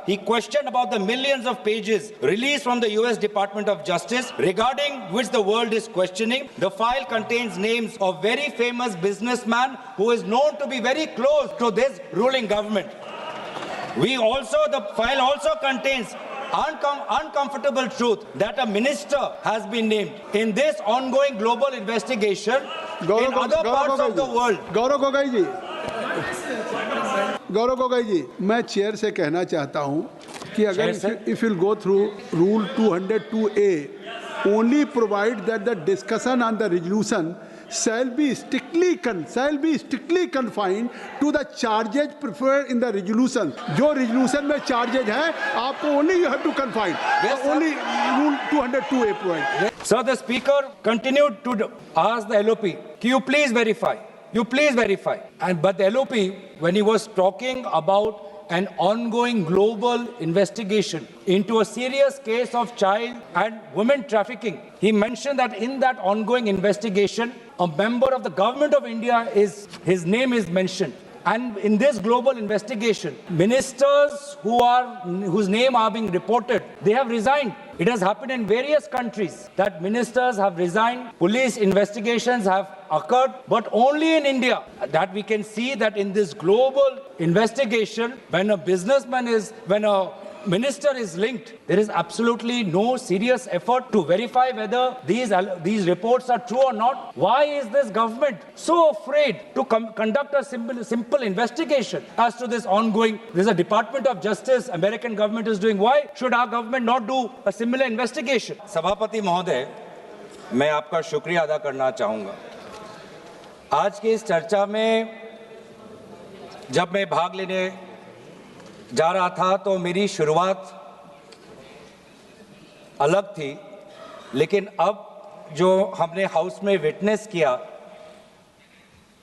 he questioned about the millions of pages released from the US Department of Justice regarding which the world is questioning. The file contains names of very famous businessmen who is known to be very close to this ruling government. The file also contains uncomfortable truth that a minister has been named in this ongoing global investigation in other parts of the world. Gaurav Gogoi जी, मैं chair से कहना चाहता हूं कि अगर if will go through rule 202A only provide that the discussion on the resolution shall be strictly confined to the charges preferred in the resolution. जो resolution में charges हैं, आपको only you have to confine. Yes, only rule 202A provide. Sir, the speaker continued to ask the LOP, "Can you please verify? You please verify." But the LOP, when he was talking about an ongoing global investigation into a serious case of child and women trafficking, he mentioned that in that ongoing investigation, a member of the government of India his name is mentioned. And in this global investigation, ministers whose name are being reported, they have resigned. It has happened in various countries that ministers have resigned, police investigations have occurred, but only in India that we can see that in this global investigation, when a minister is linked, there is absolutely no serious effort to verify whether these reports are true or not. Why is this government so afraid to conduct a simple investigation as to this ongoing? There's a Department of Justice American government is doing. Why should our government not do a similar investigation? सभापति महोदय, मैं आपका शुक्रिया अदा करना चाहूंगा। आज की इस चर्चा में जब मैं भाग लेने जा रहा था तो मेरी शुरुआत अलग थी, लेकिन अब जो हमने हाउस में विटनेस किया,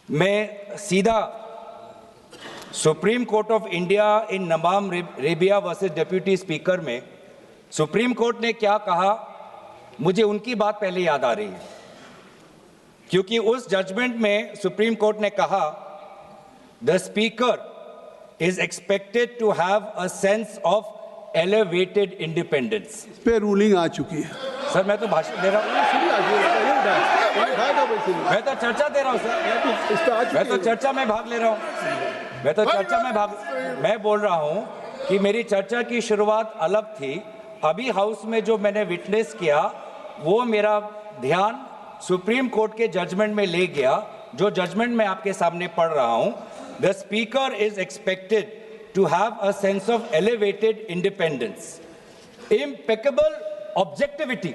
मैं सीधा supreme court of India in नमाम रेबिया वर्सेस डिप्टी स्पीकर में सुप्रीम कोर्ट ने क्या कहा, मुझे उनकी बात पहले याद आ रही है, क्योंकि उस जजमेंट में सुप्रीम कोर्ट ने कहा the speaker is expected to have a sense of elevated independence. इस पे रूलिंग आ चुकी है। सर मैं तो भाषण दे रहा हूँ, मैं तो चर्चा दे रहा हूँ सर, मैं तो चर्चा में भाग ले रहा हूँ, मैं बोल रहा हूँ कि मेरी चर्चा की शुरुआत अलग थी। अभी हाउस में जो मैंने विटनेस किया वो मेरा ध्यान सुप्रीम कोर्ट के जजमेंट में ले गया, जो जजमेंट मैं आपके सामने पढ़ रहा हूँ। The speaker is expected to have a sense of elevated independence, impeccable objectivity,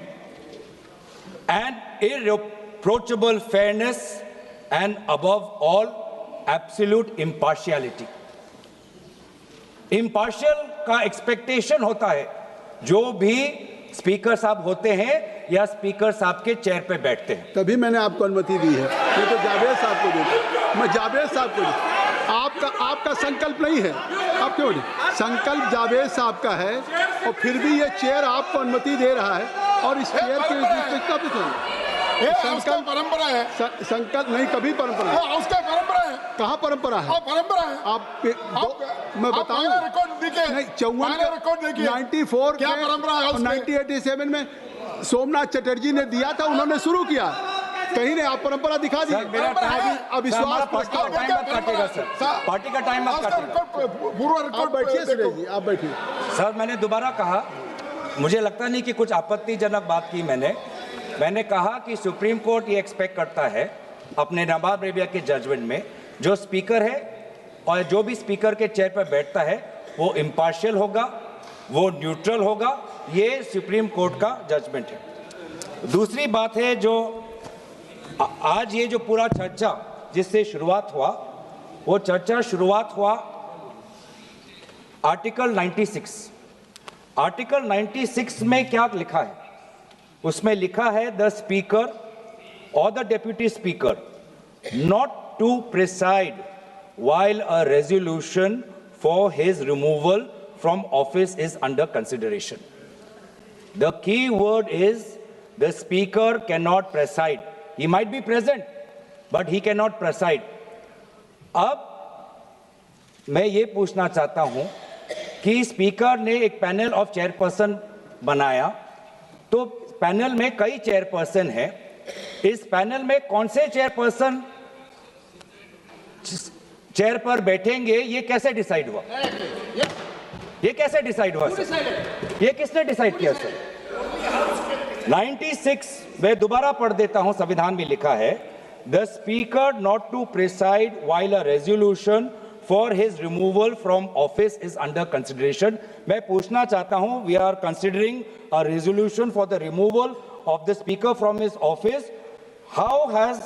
and irreproachable fairness, and above all, absolute impartiality. Impartial का expectation होता है जो भी स्पीकर साहब होते हैं या स्पीकर साहब के चेयर पे बैठते हैं। तभी मैंने आपको अनुमति दी है, मैं तो जावेद साहब को दूंगा, मैं जावेद साहब को आपका संकल्प नहीं है, आप क्यों नहीं? संकल्प जावेद साहब का है और फिर भी ये चेयर आपको अनुमति दे रहा है और इस चेयर के संकल्प परंपरा है। संकल्प नहीं, कभी परंपरा है, उसका परंपरा है। कहाँ परंपरा है? परंपरा है। आप मैं बताऊं नहीं, 94 क्या परंपरा है? 1987 में सोमनाथ चटर्जी ने दिया था, उन्होंने शुरू किया, कहीं ने आप परंपरा दिखा दी। अविश्वास प्रस्ताव पार्टी का टाइम मत काटिएगा। आप बैठिए सुरेश जी, आप बैठिए। सर मैंने दोबारा कहा, मुझे लगता नहीं कि कुछ आपत्तिजनक बात की मैंने कहा कि सुप्रीम कोर्ट ये एक्सपेक्ट करता है अपने नवाब रेबिया के जजमेंट में जो स्पीकर है और जो भी स्पीकर के चेयर पर बैठता है वो इम्पार्शियल होगा, वो न्यूट्रल होगा, ये सुप्रीम कोर्ट का जजमेंट है। दूसरी बात है, जो आज ये जो पूरा चर्चा जिससे शुरुआत हुआ, वो चर्चा शुरुआत हुआ आर्टिकल 96। आर्टिकल 96 में क्या लिखा है? उसमें लिखा है द स्पीकर और the deputy speaker not to preside while a resolution for his removal from office is under consideration. The key word is the speaker cannot preside. He might be present, but he cannot preside. अब मैं ये पूछना चाहता हूं कि speaker ने एक panel of chairperson बनाया, तो पैनल में कई चेयरपर्सन है। इस पैनल में कौन से चेयरपर्सन चेयर पर बैठेंगे, ये कैसे डिसाइड हुआ? ये कैसे डिसाइड हुआ सर? ये किसने डिसाइड किया सर? 96 मैं दोबारा पढ़ देता हूं, संविधान में लिखा है, the speaker not to preside while a resolution for his removal from office is under consideration. मैं पूछना चाहता हूं, we are considering a resolution for the removal of the speaker from his office. How has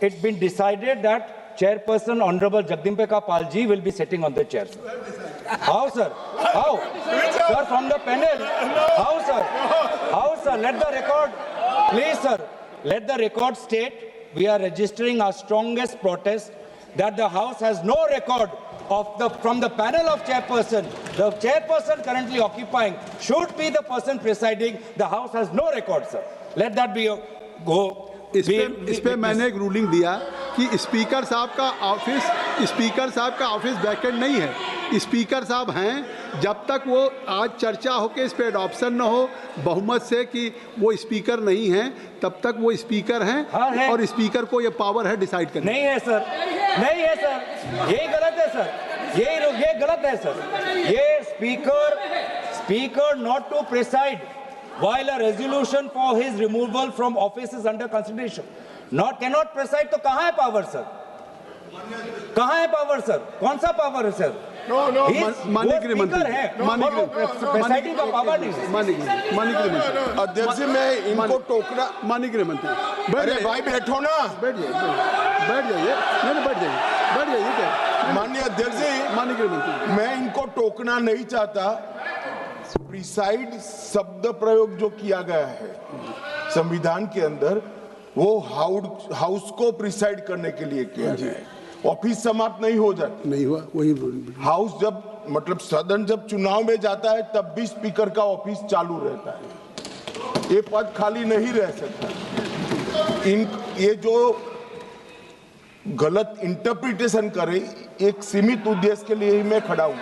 it been decided that Chairperson Honorable Jagdambika Pal ji will be sitting on the chair, sir? How, sir? How? Sir, from the panel? How, sir? How, sir? Let the record, please, sir, let the record state we are registering our strongest protest that the House has no record of from the panel of chairperson. The chairperson currently occupying should be the person presiding. The House has no record, sir. Let that be go. इस पे मैंने एक ruling दिया कि speaker साहब का office vacant नहीं है। स्पीकर साहब हैं, जब तक वो आज चर्चा हो के इस पे एडॉप्शन न हो बहुमत से कि वो स्पीकर नहीं हैं, तब तक वो स्पीकर हैं। हाँ है। और स्पीकर को ये पावर है डिसाइड करने। नहीं है सर, नहीं है सर, यही गलत है सर, ये गलत है सर। ये speaker not to preside while a resolution for his removal from office is under consideration, cannot preside, तो कहाँ है पावर सर? कहाँ है पावर सर? कौन सा पावर है सर? माननीय गृह मंत्री है, प्रेसाइडिंग का पावर नहीं है। माननीय गृह मंत्री अध्यक्ष मैं इनको टोकना। माननीय गृह मंत्री अरे भाई बैठो ना, बैठ जाइए, बैठ जाइए क्या? माननीय अध्यक्ष जी, माननीय गृह मंत्री, मैं इनको टोकना नहीं चाहता। प्रिसाइड शब्द प्रयोग जो किया गया है संविधान के अंदर, वो हाउस को प्रिसाइड करने के लिए किया गया है। ऑफिस समाप्त नहीं हो जाती, नहीं हुआ वही हाउस जब मतलब सदन जब चुनाव में जाता है तब भी स्पीकर का ऑफिस चालू रहता है, ये पद खाली नहीं रह सकता। ये जो गलत इंटरप्रिटेशन करे, एक सीमित उद्देश्य के लिए ही मैं खड़ा हूं।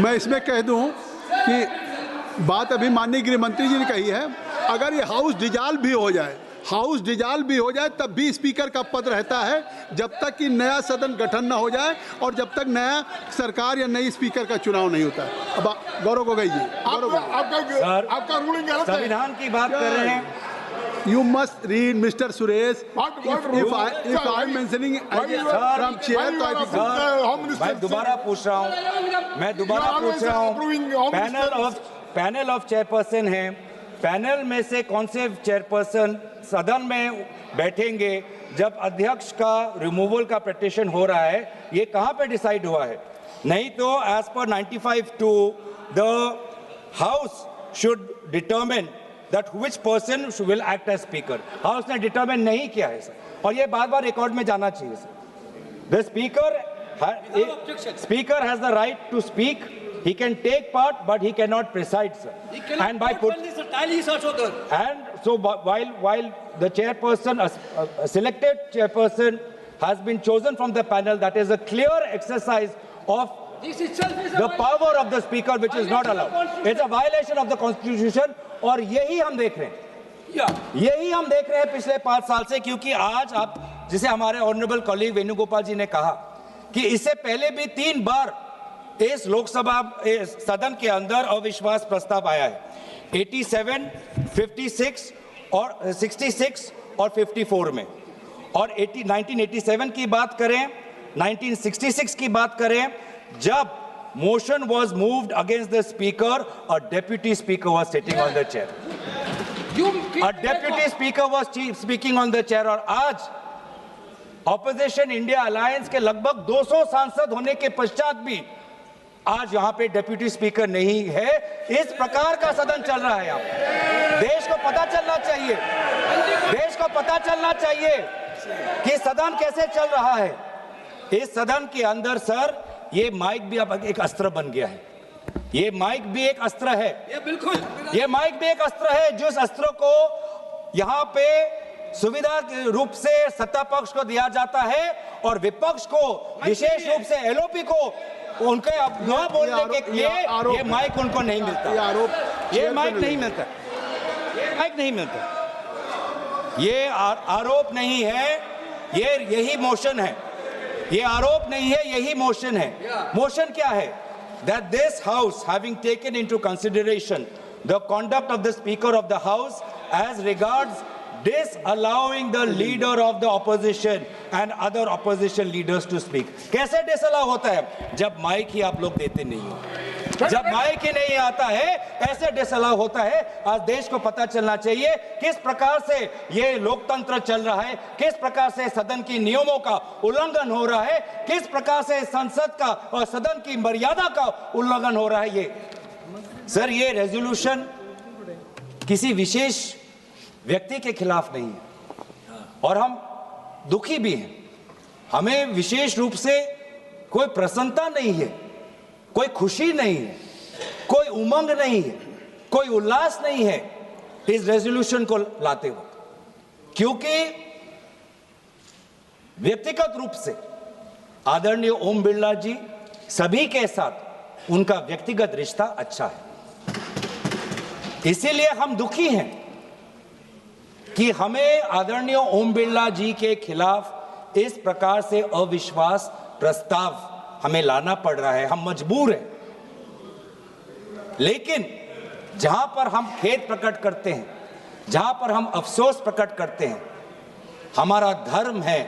मैं इसमें कह दूं कि बात अभी माननीय गृह मंत्री जी ने कही है, अगर ये हाउस डिजॉल्व भी हो जाए तब भी स्पीकर का पद रहता है, जब तक कि नया सदन गठन न हो जाए और जब तक नया सरकार या नई स्पीकर का चुनाव नहीं होता है। अब गौरव गोगोई जी, आपका रूलिंग गलत है। संविधान की बात कर रहे हैं। You must read, Mr. Suresh. If I am mentioning from chair, तो I think मैं दोबारा पूछ रहा हूँ, पैनल ऑफ चेयरपर्सन है, पैनल में से कौन से चेयरपर्सन सदन में बैठेंगे जब अध्यक्ष का रिमूवल का पिटीशन हो रहा है, ये कहाँ पे डिसाइड हुआ है? नहीं तो as per 95(2) the house should determine that which person will act as speaker. House ने डिटरमिन नहीं किया है सर, और ये बार-बार रिकॉर्ड में जाना चाहिए sir. The speaker has the right to speak. He can take part, but he cannot preside, sir. And by and so while the chairperson, a selected chairperson, has been chosen from the panel, that is a clear exercise of the power of the speaker, which is not allowed. It's a violation of the constitution. और यही हम देख रहे हैं पिछले 5 साल से, क्योंकि आज आप जिसे हमारे ऑनरेबल कॉलीग वेणुगोपाल जी ने कहा कि इससे पहले भी 3 बार इस लोकसभा सदन के अंदर अविश्वास प्रस्ताव आया है, 87, 56 और 66 और 54 में। और 1987 की बात करें, 1966 की बात करें, जब motion was moved against the speaker, a deputy speaker was sitting on the chair. A deputy speaker was speaking on the chair. और आज ऑपोजिशन इंडिया अलायंस के लगभग 200 सांसद होने के पश्चात भी आज यहाँ पे डेप्यूटी स्पीकर नहीं है। इस प्रकार का सदन चल रहा है। यहाँ देश को पता चलना चाहिए कि सदन कैसे चल रहा है। इस सदन के अंदर सर ये माइक भी अब एक अस्त्र बन गया है। ये माइक भी एक अस्त्र है। ये माइक भी एक अस्त्र है, जिस अस्त्र को यहाँ पे सुविधा के रूप से सत्ता पक्ष को दिया जाता है और विपक्ष को, विशेष रूप से एलओपी को उनके न बोलने के ये माइक उनको नहीं मिलता, ये माइक नहीं मिलता, माइक नहीं मिलता। ये आरोप नहीं है, ये यही मोशन है। ये आरोप नहीं है, यही मोशन है। मोशन क्या है? That this house, having taken into consideration the conduct of the Speaker of the House as regards disallowing the leader of the opposition and other opposition leaders to speak. कैसे disallow होता है? जब mic ही आप लोग देते नहीं हो, जब माइक ही नहीं आता है, ऐसे disallow होता है। आज देश को पता चलना चाहिए किस प्रकार से ये लोकतंत्र चल रहा है, किस प्रकार से सदन की नियमों का उल्लंघन हो रहा है, किस प्रकार से संसद का और सदन की मर्यादा का उल्लंघन हो रहा है। ये सर, ये रेजोल्यूशन किसी विशेष व्यक्ति के खिलाफ नहीं है और हम दुखी भी हैं। हमें विशेष रूप से कोई प्रसन्नता नहीं है, कोई खुशी नहीं है, कोई उमंग नहीं है, कोई उल्लास नहीं है इस रेजोल्यूशन को लाते वक्त, क्योंकि व्यक्तिगत रूप से आदरणीय ओम बिरला जी सभी के साथ उनका व्यक्तिगत रिश्ता अच्छा है। इसीलिए हम दुखी हैं कि हमें आदरणीय ओम बिरला जी के खिलाफ इस प्रकार से अविश्वास प्रस्ताव हमें लाना पड़ रहा है। हम मजबूर हैं, लेकिन जहां पर हम खेद प्रकट करते हैं, जहां पर हम अफसोस प्रकट करते हैं, हमारा धर्म है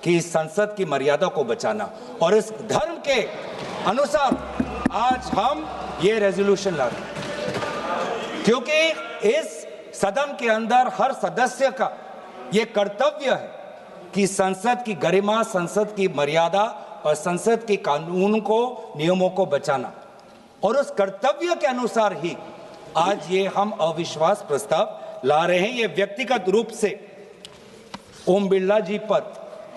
कि इस संसद की मर्यादा को बचाना, और इस धर्म के अनुसार आज हम ये रेजोल्यूशन ला रहे हैं, क्योंकि इस सदन के अंदर हर सदस्य का यह कर्तव्य है कि संसद की गरिमा, संसद की मर्यादा और संसद के कानून को, नियमों को बचाना, और उस कर्तव्य के अनुसार ही आज ये हम अविश्वास प्रस्ताव ला रहे हैं। ये व्यक्तिगत रूप से ओम बिरला जी पर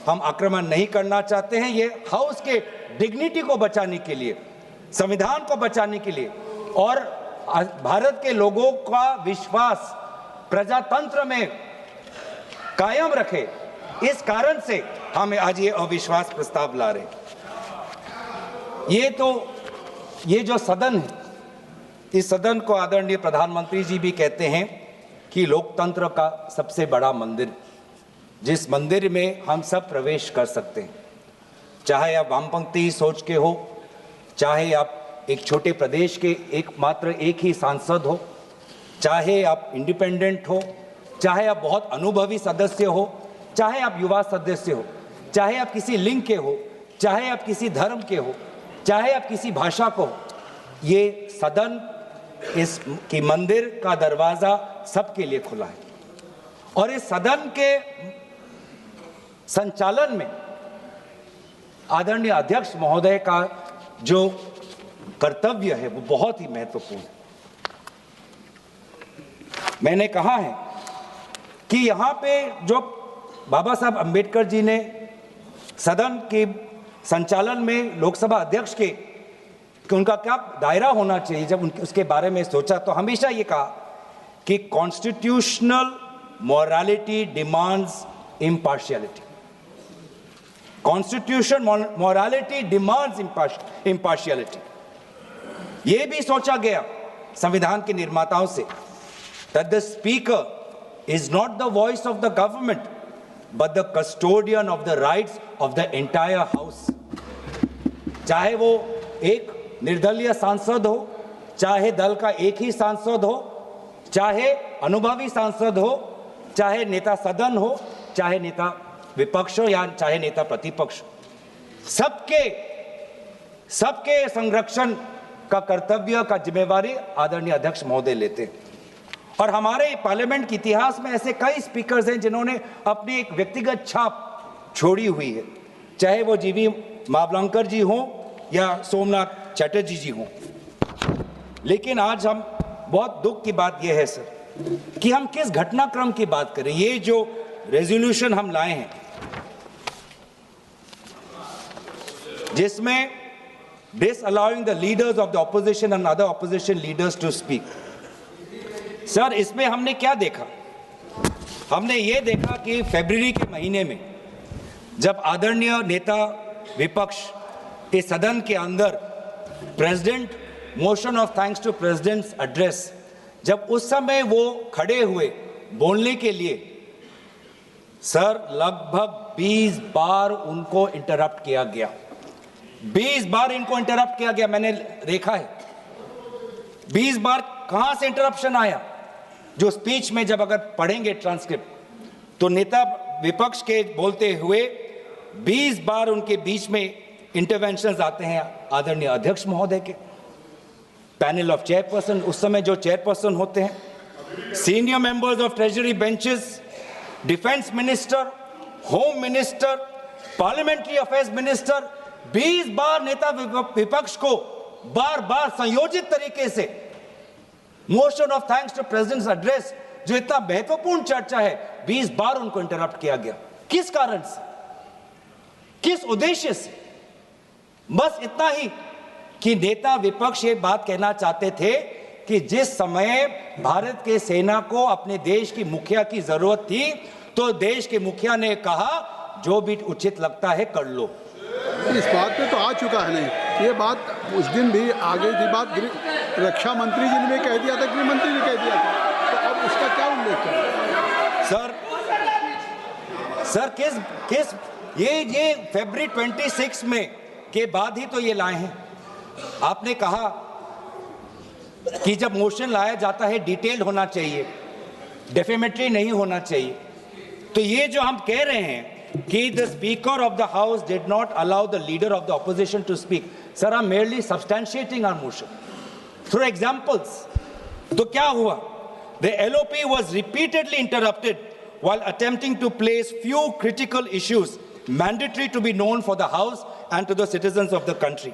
हम आक्रमण नहीं करना चाहते हैं। ये हाउस के डिग्निटी को बचाने के लिए, संविधान को बचाने के लिए और भारत के लोगों का विश्वास प्रजातंत्र में कायम रखे, इस कारण से हम आज ये अविश्वास प्रस्ताव ला रहे हैं। ये जो सदन है, इस सदन को आदरणीय प्रधानमंत्री जी भी कहते हैं कि लोकतंत्र का सबसे बड़ा मंदिर, जिस मंदिर में हम सब प्रवेश कर सकते हैं, चाहे आप वामपंथी सोच के हो, चाहे आप एक छोटे प्रदेश के एकमात्र एक ही सांसद हो, चाहे आप इंडिपेंडेंट हो, चाहे आप बहुत अनुभवी सदस्य हो, चाहे आप युवा सदस्य हो, चाहे आप किसी लिंग के हो, चाहे आप किसी धर्म के हो, चाहे आप किसी भाषा को हो, ये सदन, इस की मंदिर का दरवाजा सबके लिए खुला है। और इस सदन के संचालन में आदरणीय अध्यक्ष महोदय का जो कर्तव्य है वो बहुत ही महत्वपूर्ण है। मैंने कहा है कि यहाँ पे जो बाबा साहब अंबेडकर जी ने सदन के संचालन में लोकसभा अध्यक्ष के उनका क्या दायरा होना चाहिए, जब उसके बारे में सोचा तो हमेशा ये कहा कि constitutional morality demands impartiality. Constitution morality demands impartiality. ये भी सोचा गया संविधान के निर्माताओं से that the speaker is not the voice of the government but the custodian of the rights of the entire house। चाहे वो एक निर्दलीय सांसद हो, चाहे दल का एक ही सांसद हो, चाहे अनुभवी सांसद हो, चाहे नेता सदन हो, चाहे नेता विपक्ष हो या चाहे नेता प्रतिपक्ष, सबके संरक्षण का कर्तव्य का जिम्मेवारी आदरणीय अध्यक्ष महोदय लेते हैं। और हमारे पार्लियामेंट के इतिहास में ऐसे कई स्पीकर्स हैं जिन्होंने अपनी एक व्यक्तिगत छाप छोड़ी हुई है, चाहे वो जीवी मावलंकर जी हों या सोमनाथ चटर्जी जी हों। लेकिन आज हम बहुत दुख की बात यह है सर कि हम किस घटनाक्रम की बात करें। ये जो रेजोल्यूशन हम लाए हैं जिसमें disallowing the leaders of the opposition and other opposition leaders to speak, sir इसमें हमने क्या देखा? हमने ये देखा कि फरवरी के महीने में जब आदरणीय नेता विपक्ष इस सदन के अंदर president motion of thanks to president's address, जब उस समय वो खड़े हुए बोलने के लिए, सर लगभग 20 बार उनको इंटरप्ट किया गया। 20 बार इनको इंटरप्ट किया गया, मैंने देखा है। 20 बार कहां से इंटरप्शन आया? जो स्पीच में जब अगर पढ़ेंगे ट्रांसक्रिप्ट तो नेता विपक्ष के बोलते हुए 20 बार उनके बीच में इंटरवेंशंस आते हैं आदरणीय अध्यक्ष महोदय के, पैनल ऑफ चेयरपर्सन, उस समय जो चेयरपर्सन होते हैं, senior members of treasury benches, defence minister, home minister, parliamentary affairs minister, 20 बार नेता विपक्ष को बार बार संयोजित तरीके से motion of thanks to president's address, जो इतना महत्वपूर्ण चर्चा है, 20 बार उनको इंटरप्ट किया गया। किस कारण से, किस उद्देश्य से? बस इतना ही कि नेता विपक्ष ये बात कहना चाहते थे कि जिस समय भारत के सेना को अपने देश की मुखिया की जरूरत थी, तो देश के मुखिया ने कहा जो भी उचित लगता है कर लो। इस बात पे तो आ चुका है नहीं, ये बात उस दिन भी आ गई थी बात, रक्षा मंत्री जी ने भी कह दिया था, गृह मंत्री ने कह दिया था, तो अब उसका क्या उल्लेख करें? सर किस ये फरवरी 26 में के बाद ही तो ये लाए हैं। आपने कहा कि जब मोशन लाया जाता है डिटेल होना चाहिए, डेफेमेटरी नहीं होना चाहिए। तो ये जो हम कह रहे हैं कि the Speaker of the House did not allow the leader of the opposition to speak, sir, I'm merely substantiating our motion through examples. तो क्या हुआ? The LOP was repeatedly interrupted while attempting to place few critical issues mandatory to be known for the House and to the citizens of the country.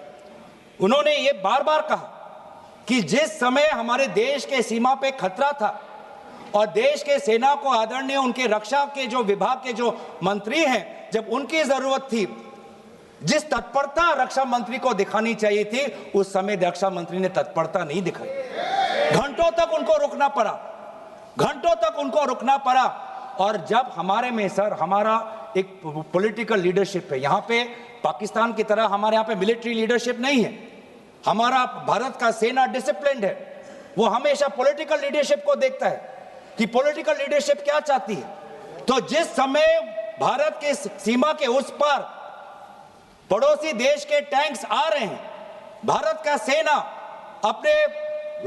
उन्होंने ये बार बार कहा कि जिस समय हमारे देश के सीमा पे खतरा था और देश के सेना को आदरणीय उनके रक्षा के जो विभाग के जो मंत्री हैं, जब उनकी जरूरत थी, जिस तत्परता रक्षा मंत्री को दिखानी चाहिए थी, उस समय रक्षा मंत्री ने तत्परता नहीं दिखाई। घंटों तक उनको रुकना पड़ा, घंटों तक उनको रुकना पड़ा। और जब हमारे में सर हमारा एक पॉलिटिकल लीडरशिप है, यहाँ पे पाकिस्तान की तरह हमारे यहाँ पे मिलिट्री लीडरशिप नहीं है। हमारा भारत का सेना डिसिप्लिन्ड है, वो हमेशा पॉलिटिकल लीडरशिप को देखता है कि पॉलिटिकल लीडरशिप क्या चाहती है। तो जिस समय भारत के सीमा के उस पार पड़ोसी देश के टैंक्स आ रहे हैं, भारत का सेना अपने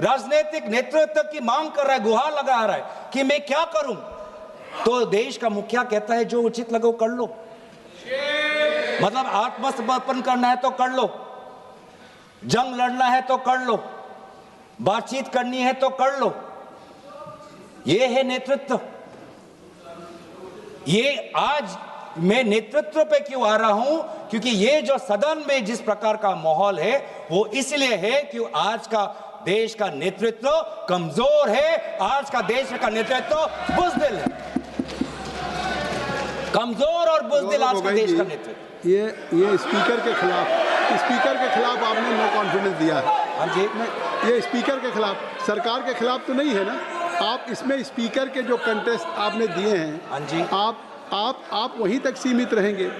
राजनीतिक नेतृत्व की मांग कर रहा है, गुहार लगा रहा है कि मैं क्या करूं, तो देश का मुखिया कहता है जो उचित लगे कर लो। मतलब आत्मसमर्पण करना है तो कर लो, जंग लड़ना है तो कर लो, बातचीत करनी है तो कर लो। ये है नेतृत्व। ये आज मैं नेतृत्व पे क्यों आ रहा हूं, क्योंकि ये जो सदन में जिस प्रकार का माहौल है वो इसलिए है कि आज का देश का नेतृत्व कमजोर है, आज का देश का नेतृत्व बुज़दिल है, कमजोर और बुज़दिल आज का देश का नेतृत्व। ये स्पीकर के खिलाफ आपने नो कॉन्फिडेंस दिया है। हाँ जी, ये स्पीकर के खिलाफ, सरकार के खिलाफ तो नहीं है ना। आप इसमें स्पीकर के जो कंटेस्ट आपने दिए हैं, हाँ जी, आप वहीं तक सीमित रहेंगे?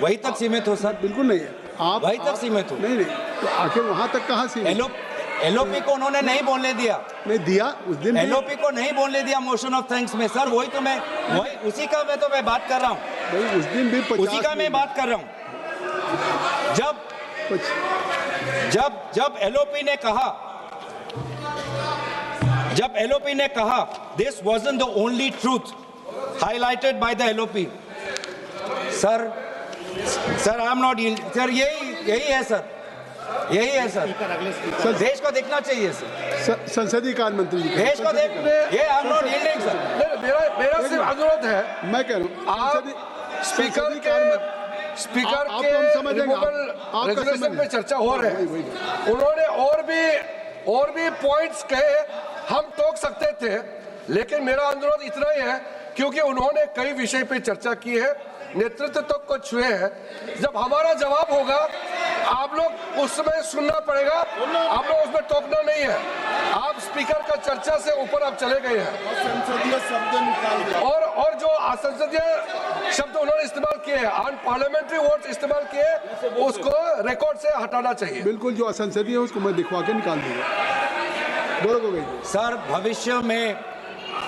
वहीं तक सीमित हो सर? बिल्कुल नहीं है, आप वहीं तक सीमित हो। नहीं, तो आखिर वहां तक कहाँ सीमित? एलओपी को उन्होंने नहीं बोलने दिया, नहीं दिया उस दिन, एलओपी को नहीं बोलने दिया मोशन ऑफ थैंक्स में सर। वही उसी का मैं बात कर रहा हूँ, उस दिन भी उसी का मैं बात कर रहा हूँ। जब एलओपी ने कहा this wasn't the only truth highlighted by the LOP, sir I am not, sir यही है सर, यही है सर। देश को देखना चाहिए सर, संसदीय कार्य मंत्री जी, देश को देख, ये I am not yielding sir. मेरा सिर्फ अनुरोध है, मैं कह रहा हूँ आप स्पीकर के रेजोल्यूशन पे चर्चा हो रहे हैं, उन्होंने और भी पॉइंट्स कहे, हम टोक सकते थे, लेकिन मेरा अनुरोध इतना ही है क्योंकि उन्होंने कई विषय पे चर्चा की है, नेतृत्व तक को छुए हैं। जब हमारा जवाब होगा आप लोग उसमें सुनना पड़ेगा, आप लोग उसमें टोकना नहीं है। आप स्पीकर का चर्चा से ऊपर आप चले गए हैं संसदीय शब्द निकाल दिया। और जो असंसदीय शब्द उन्होंने इस्तेमाल किए हैं, अनपार्लियामेंट्री वर्ड्स इस्तेमाल किए, उसको रिकॉर्ड से हटाना चाहिए। बिल्कुल, जो असंसदीय है उसको मैं दिखवा के निकाल दूंगा। गौरव गोगोई जी। सर,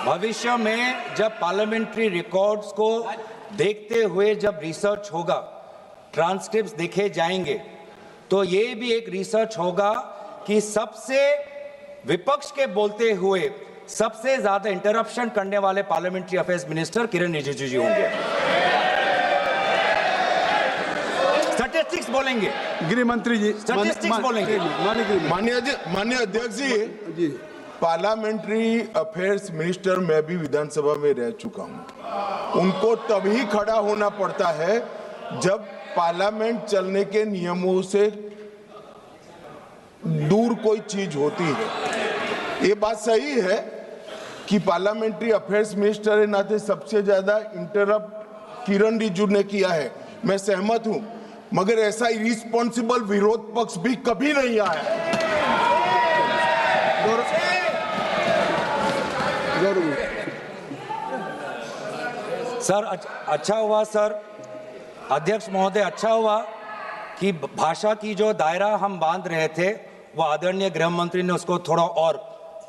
भविष्य में जब पार्लियामेंट्री रिकॉर्ड्स को देखते हुए जब रिसर्च होगा, ट्रांसक्रिप्ट्स देखे जाएंगे, तो ये भी एक रिसर्च होगा कि सबसे विपक्ष के बोलते हुए सबसे ज्यादा इंटरप्शन करने वाले पार्लियामेंट्री अफेयर्स मिनिस्टर किरण रिजिजू जी होंगे। स्टैटिस्टिक्स बोलेंगे, गृह मंत्री जी स्टैटिस्टिक्स बोलेंगे। माननीय अध्यक्ष जी, पार्लियामेंट्री अफेयर्स मिनिस्टर मैं भी विधानसभा में रह चुका हूं। उनको तभी खड़ा होना पड़ता है जब पार्लियामेंट चलने के नियमों से दूर कोई चीज होती है। ये बात सही है कि पार्लियामेंट्री अफेयर्स मिनिस्टर के नाते सबसे ज्यादा इंटरप्ट किरण रिजिजू ने किया है, मैं सहमत हूं, मगर ऐसा इरिस्पॉन्सिबल विरोध पक्ष भी कभी नहीं आया। सर, अच्छा हुआ सर, अध्यक्ष महोदय, अच्छा हुआ कि भाषा की जो दायरा हम बांध रहे थे वो आदरणीय गृह मंत्री ने उसको थोड़ा और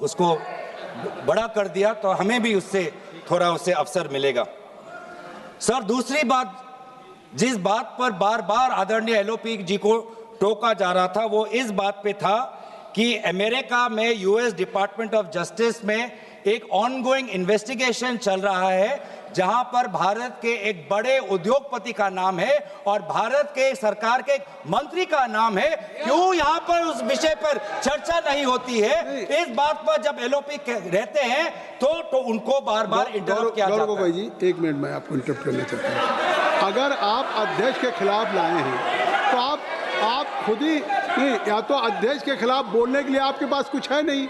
उसको बड़ा कर दिया, तो हमें भी उससे थोड़ा उससे अवसर मिलेगा। सर, दूसरी बात, जिस बात पर बार बार आदरणीय एलओपी जी को टोका जा रहा था, वो इस बात पे था कि अमेरिका में यूएस डिपार्टमेंट ऑफ जस्टिस में एक ऑनगोइंग इन्वेस्टिगेशन चल रहा है जहां पर भारत के एक बड़े उद्योगपति का नाम है और भारत के सरकार के एक मंत्री का नाम है। क्यों यहां पर उस विषय पर चर्चा नहीं होती है? इस बात पर जब एलओपी रहते हैं तो उनको बार बार इंटरप्ट किया जाता है। गौरव जी, एक मिनट मैं आपको इंटरप्ट करना चाहता हूं। अगर आप अध्यक्ष के खिलाफ लाए हैं तो आप खुद ही नहीं, या तो अध्यक्ष के खिलाफ बोलने के लिए आपके पास कुछ है नहीं।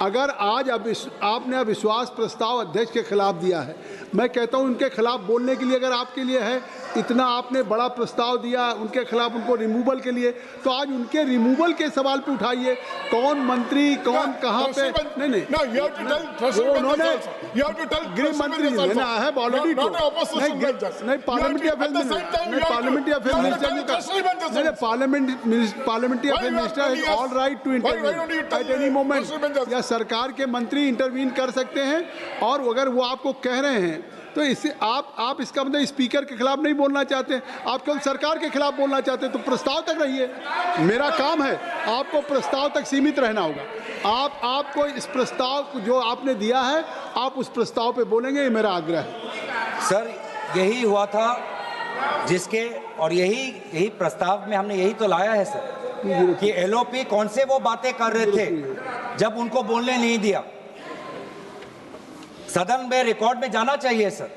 अगर आज आपने अविश्वास प्रस्ताव अध्यक्ष के खिलाफ दिया है, मैं कहता हूं उनके खिलाफ बोलने के लिए अगर आपके लिए है, इतना आपने बड़ा प्रस्ताव दिया उनके खिलाफ, उनको रिमूवल के लिए, तो आज उनके रिमूवल के सवाल पे उठाइए। कौन मंत्री, कौन कहां पे, नहीं उन्होंने गृह मंत्री ने है ऑलरेडी, नहीं parliamentary affair minister is all right to intervene at any moment, या सरकार के मंत्री इंटरवीन कर सकते हैं। और अगर वो आपको कह रहे हैं तो इससे आप इसका मतलब स्पीकर के खिलाफ नहीं बोलना चाहते, आप केवल सरकार के खिलाफ बोलना चाहते हैं, तो प्रस्ताव तक रहिए। मेरा काम है, आपको प्रस्ताव तक सीमित रहना होगा। आपको इस प्रस्ताव को जो आपने दिया है, आप उस प्रस्ताव पे बोलेंगे, ये मेरा आग्रह है। सर, यही हुआ था जिसके, और यही प्रस्ताव में हमने यही तो लाया है सर, कि एलओपी कौन से वो बातें कर रहे थे जब उनको बोलने नहीं दिया। सदन में रिकॉर्ड में जाना चाहिए सर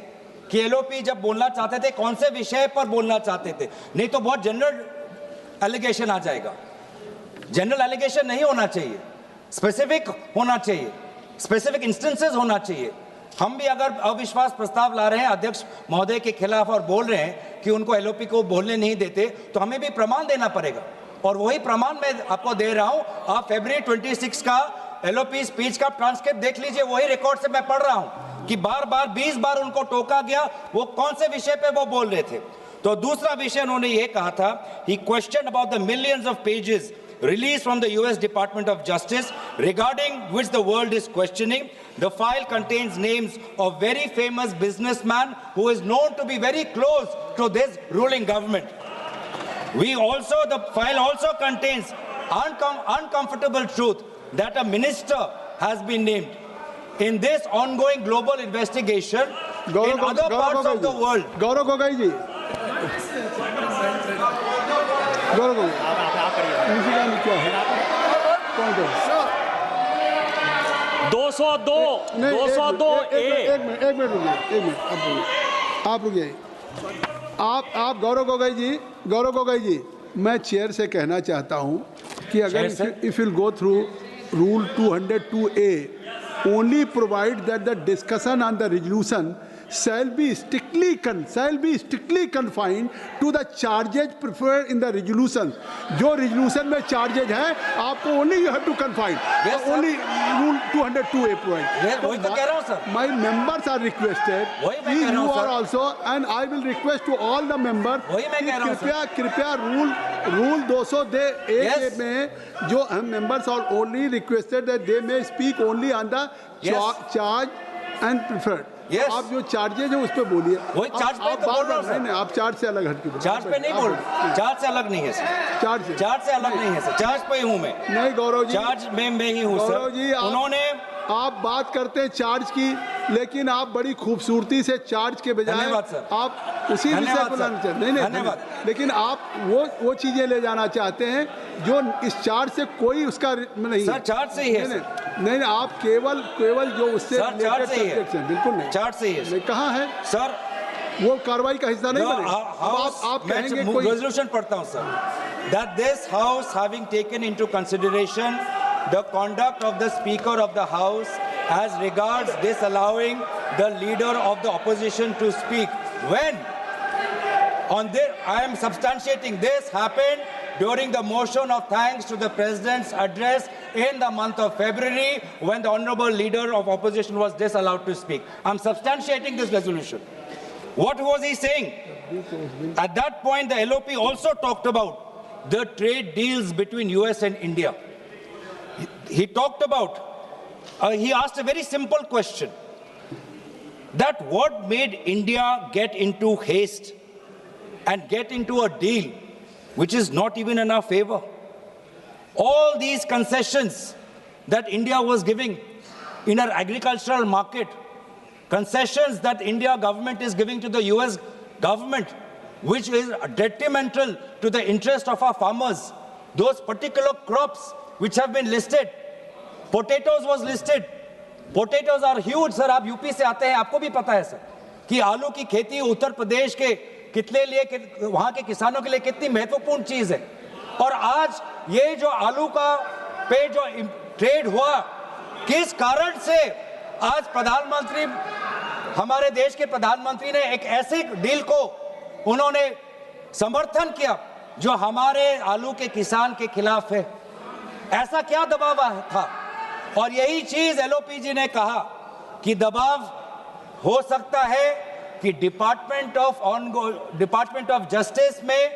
कि एलओपी जब बोलना चाहते थे कौन से विषय पर बोलना चाहते थे, नहीं तो बहुत जनरल एलिगेशन आ जाएगा। जनरल एलिगेशन नहीं होना चाहिए, स्पेसिफिक होना चाहिए, स्पेसिफिक इंस्टेंसेस होना चाहिए। हम भी अगर अविश्वास प्रस्ताव ला रहे हैं अध्यक्ष महोदय के खिलाफ और बोल रहे हैं कि उनको एलओपी को बोलने नहीं देते, तो हमें भी प्रमाण देना पड़ेगा, और वही प्रमाण मैं आपको दे रहा हूं। आप फरवरी 26 का एलओपी स्पीच का ट्रांसक्रिप्ट देख लीजिए, वही रिकॉर्ड से मैं पढ़ रहा हूं कि बार बार 20 बार उनको टोका गया, वो कौन से विषय पे वो बोल रहे थे। तो दूसरा विषय उन्होंने ये कहा था, he question about the millions of pages released from the US Department of Justice regarding which the world is questioning. The file contains names of very famous businessman who is known to be very close to this ruling government. The file also contains uncomfortable truth that a minister has been named in this ongoing global investigation in other parts of the world. Gaurav Gogoi जी, गौरव गोगोई, क्या है? 202 एक minute आप रुकिए। आप गौरव गोगोई जी, मैं chair से कहना चाहता हूं कि अगर if you go through rule 202A, only provide that the discussion on the resolution shall be strictly confined to the charges preferred in the resolution. जो resolution में charges हैं, आपको only you have to confine. Yes, sir. Only rule 202A provide. वही तो कह रहा हूँ, sir. My members are requested. वही मैं कह रहा हूँ, You are sir. also, and I will request to all the members. वही मैं कह रहा हूँ, sir. कृपया rule 200A Yes. में जो हम members are only requested that they may speak only on the Yes. charge and preferred. Yes. आप जो चार्जेज है उस पे बोलिए. वही charge पे तो बोल रहा हूँ, sir. नहीं, आप चार्ज से अलग हटके बोलिए. चार्ज पे नहीं बोल, चार्ज से अलग नहीं है सर, चार्ज से अलग नहीं है सर, चार्ज पे ही हूँ मैं, नहीं गौरव जी, चार्ज में मैं ही हूँ गौरव सर. जी, उन्होंने आप बात करते हैं चार्ज की, लेकिन आप बड़ी खूबसूरती से चार्ज के बजाय धन्यवाद सर. आप उसी विषय धन्यवाद को सर. लाना चाहते हैं. नहीं धन्यवाद. लेकिन आप वो चीजें ले जाना चाहते हैं जो इस चार्ज से कोई उसका नहीं सर, चार्ज से ही है नहीं, सर. नहीं आप केवल जो उससे सर, चार्ज से ही है. subjects हैं, बिल्कुल नहीं, चार्ज से ही है नहीं, कहाँ है सर. वो कार्रवाई का हिस्सा नहीं बने. आप मैं कहेंगे कोई रेजोल्यूशन पढ़ता हूँ sir. That this house having taken into consideration the conduct of the speaker of the house as regards disallowing the leader of the opposition to speak when on this I am substantiating this happened during the motion of thanks to the president's address in the month of February when the honorable leader of opposition was disallowed to speak. I'm substantiating this resolution. What was he saying? At that point, the LOP also talked about the trade deals between US and India. He talked about, he asked a very simple question, that what made India get into haste and get into a deal which is not even in our favor? All these concessions that India was giving in our agricultural market, concessions that India government is giving to the US government, which is detrimental to the interest of our farmers. Those particular crops which have been listed, potatoes was listed. Potatoes are huge, sir. आप UP से आते हैं, आपको भी पता है sir कि आलू की खेती उत्तर प्रदेश के कितने लिए, वहां के किसानों के लिए कितनी महत्वपूर्ण चीज है. और आज ये जो आलू का पे जो ट्रेड हुआ, किस कारण से आज प्रधानमंत्री, हमारे देश के प्रधानमंत्री ने एक ऐसे डील को उन्होंने समर्थन किया जो हमारे आलू के किसान के खिलाफ है? ऐसा क्या दबाव था? और यही चीज एलओपी जी ने कहा कि दबाव हो सकता है कि डिपार्टमेंट ऑफ जस्टिस में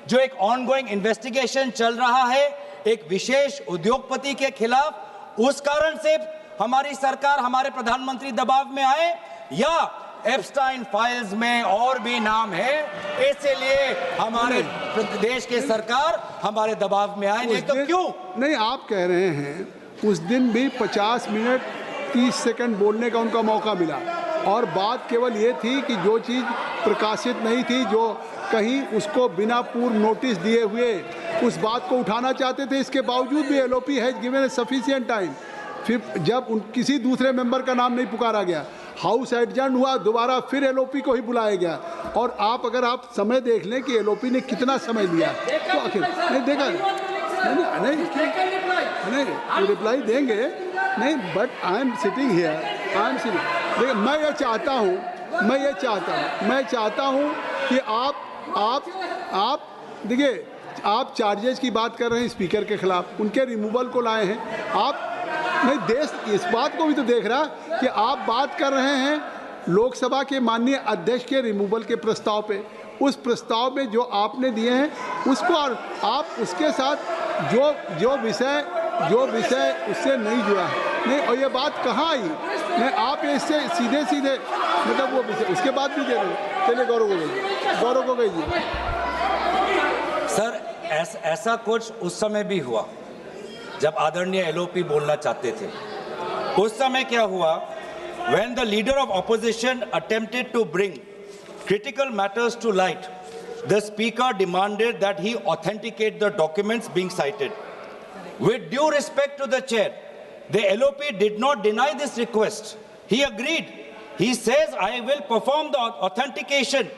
जो एक ऑनगोइंग इन्वेस्टिगेशन चल रहा है एक विशेष उद्योगपति के खिलाफ, उस कारण से हमारी सरकार, हमारे प्रधानमंत्री दबाव में आए, या एप्स्टाइन फाइल्स में और भी नाम है, इसलिए हमारे देश के सरकार हमारे दबाव में आए? नहीं तो क्यों? नहीं, आप कह रहे हैं उस दिन भी 50 मिनट 30 सेकंड बोलने का उनका मौका मिला, और बात केवल ये थी कि जो चीज़ प्रकाशित नहीं थी, जो कहीं उसको बिना पूर्व नोटिस दिए हुए उस बात को उठाना चाहते थे, इसके बावजूद भी LOP has given A sufficient time. फिर जब किसी दूसरे मेंबर का नाम नहीं पुकारा गया, हाउस एडजर्न हुआ, दोबारा फिर एलओपी को ही बुलाया गया. और आप अगर आप समय देख लें कि एलओपी ने कितना समय लिया, तो आखिर नहीं देखा, नहीं रिप्लाई देंगे नहीं, but I am sitting here, I am sitting. देखिए, मैं ये चाहता हूँ कि आप देखिए, आप चार्जेस की बात कर रहे हैं स्पीकर के खिलाफ, उनके रिमूवल को लाए हैं आप. नहीं, देश इस बात को भी तो देख रहा कि आप बात कर रहे हैं लोकसभा के माननीय अध्यक्ष के रिमूवल के प्रस्ताव पे. उस प्रस्ताव में जो आपने दिए हैं उसको, और आप उसके साथ जो विषय उससे नहीं जुड़ा है, नहीं, और ये बात कहाँ आई? नहीं, आप इससे सीधे मतलब वो विषय उसके बाद भी दे रहे हैं. चलिए गौरव गोगोई जी. सर, ऐसा कुछ उस समय भी हुआ जब आदरणीय एलओपी बोलना चाहते थे. उस समय क्या हुआ? When the leader of opposition attempted to bring critical matters to light, the speaker demanded that he authenticate the documents being cited. With due respect to the chair, the LOP did not deny this request. He agreed. He says, I will perform the authentication.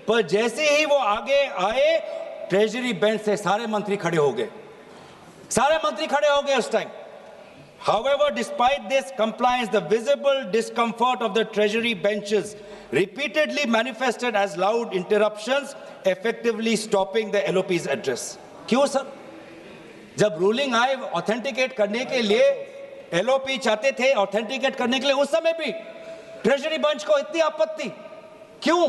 पर जैसे ही वो आगे आए, treasury bench से सारे मंत्री खड़े हो गए. उस time However, despite this compliance, the visible discomfort of the Treasury benches repeatedly manifested as loud interruptions, effectively stopping the LOP's address. क्यों सर? जब रूलिंग आए ऑथेंटिकेट करने के लिए LOP चाहते थे ऑथेंटिकेट करने के लिए, उस समय भी ट्रेजरी बेंच को इतनी आपत्ति क्यों?